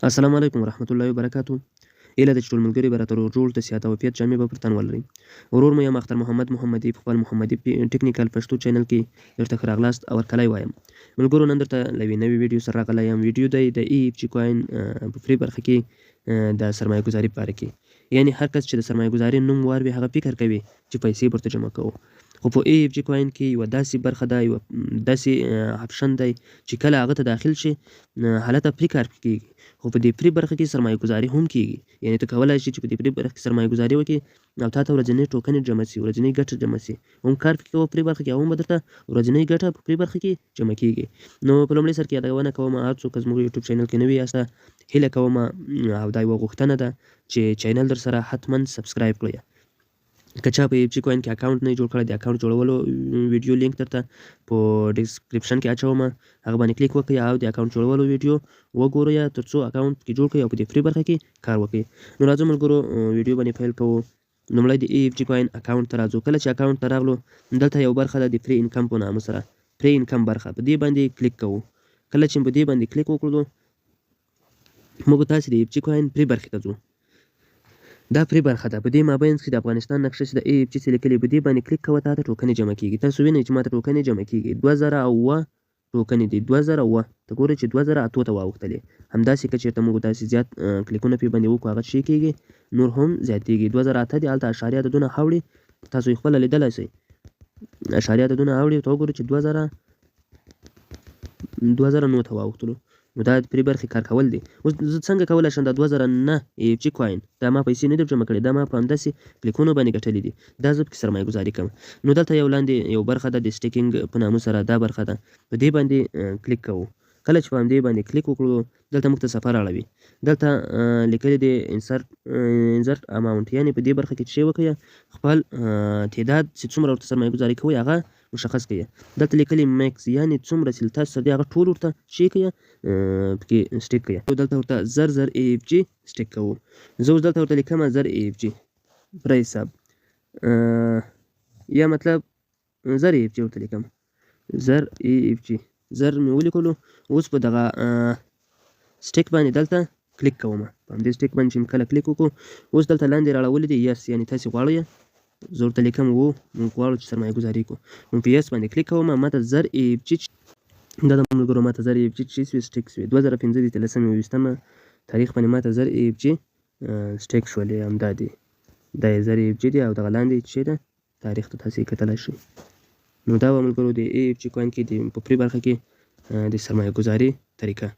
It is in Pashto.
السلام علیکم ورحمت الله وبرکاتو. هیله ده چې ټول ملګري به راته روغ جوړ د صحت او عافیت جامې به پر تن ولرئ. ورور مو یم اختر محمد محمدي په خپل محمدي ټکنیکل پښتو چینل کې درته ښه راغلاست او هرکلی وایم. ملګرو نن درته له یوې نوې ویډیو سره راغلی یم. ویډیو دی د EFG کوین په فري برخه کې د سرمایه ګذاري په باره کې. یعنې هر کس چې د سرمایه ګذاري نوم واوري هغه فکر کوي چې پیسې ورته جمع کوو. خو په EFG کوین کې یوه داسې برخه ده، یوه داسې آپشن دی چې کله هغه ته داخل شي هلته فري کار کېږي. خو په دې فري برخه کې سرمایه ګذاري هم کېږي. یعنې ته کولی شې چې په دې فري برخه کې سرمایه ګذاري وکړې او تا ته ورځنۍ ټوکنې جمع سي، ورځنۍ ګټه جمع سي. هم کار پکې کوه فري برخه کې او هم به درته ورځنۍ ګټه په فري برخه کې جمع کېږي. نو په لومړي سر کې یادونه کوم هر څوک زموږ یوټیوب چینل کې نوي یاسته هیله کوم او دا یوه غوښتنه ده چې چینل درسره حتما سبسکرایب کړئ. که چا په EFG کوین کې اکاونټ نه جوړ کړی د اکاونټ جوړولو ویډیو لینک درته په ډسکرپشن کې اچوم، هغه باندې کلیک وکړئ او د اکاونټ جوړولو ویډیو وګورئ تر څو اکاونټ کې جوړ کړئ او په دې فري برخه کې کار وکړئ. نو راځو ملګرو ویډیو باندې پیل کوو. لومړی د EFG کوین اکاونټ ته راځو. کله چې اکاونټ ته راغلو دلته یو برخه ده د فري انکم په نامه سره، فري انکم برخه، په دې باندې کلیک کوو. کله چې په دې باندې کلیک وکړو موږ تاسې د EFG کوین فري برخې ته ځو. دا فري برخه ده. په دې مابینځ کې د افغانستان نقشه چې د EFG څه لیکلي په دې باندې کلیک کوه، تا ته ټوکنې جمع کېږي. تاسو وینئ چې ماته ټوکنې جمع کېږي 2008 ټوکنې دي. 2008 ته ګورئ چې 2008 ته واوښتلې. همداسې که چېرته موږ داسې زیات کلیکونه پرې باندې وکړو هغه څه کېږي نور هم زیاتېږي. 2008 دي هلته اشاریه عددونه اوړي، تاسو یې خپله لیدلی شئ. اشاریه عددونه اوړي ته وګورئ چې 2009 ته واوښتلو. نو دا د فري برخې کار کول دي. اوس زه څنګه کولی شم دا 2009 EFG کوین دا ما پیسې نه دي جمع کړې، دا ما په همداسې کلیکونو باندې ګټلي دي. دا زه پکې سرمایه ګذاري کوم. نو دلته یو لاندې یو برخه ده د سټیکینګ په نامه سره، دا برخه ده. په دې باندې کلیک کوو. کله چې په همدې باندې کلیک وکړو دلته موږ ته صفحه راوړوي. دلته لیکلي دی انسرټ اماونټ، یعنې په دې برخه کې چې وکړئ خپل تعداد چې څومره ورته سرمایه ګذاري کوئ هغه مشخص کړئ. دلته لیکلي میکس، یعنې څومره چې تاسو سره دی هغه ټول ورته شي کړئ پکې سټیک کړئ. دلته ورته زر EFG سټیک کوو. زه اوس دلته ورته لیکم زر EFG پر حساب، یا مطلب زر EFG ورته لیکم، زر EFG زر مې ولیکلو. اوس په دغه سټیک باندې دلته کلیک کوم. په همدې سټیک باندې چې کله کلیک وکړو اوس دلته لاندې راړولی دی یس، یعنې تاسې غواړئ. زه ورته لیکم موږ غواړو چې سرمایه ګذاري کړو. نو په یس باندې کلیک کوم. ماته زر EFG دا د ملګرو ماته زر EFG چې شوي سټیک شوي 2015 د 13 تاریخ باندې ماته زر EFG سټیک شولې. همدا دي، دا یې زر EFG دی او دغه لاندې چې ده تاریخ ته تاسې کتلی شئ. نو دا به ملګرو د EFG کوین کې د په فري برخه کې د سرمایه ګذاري طریقه.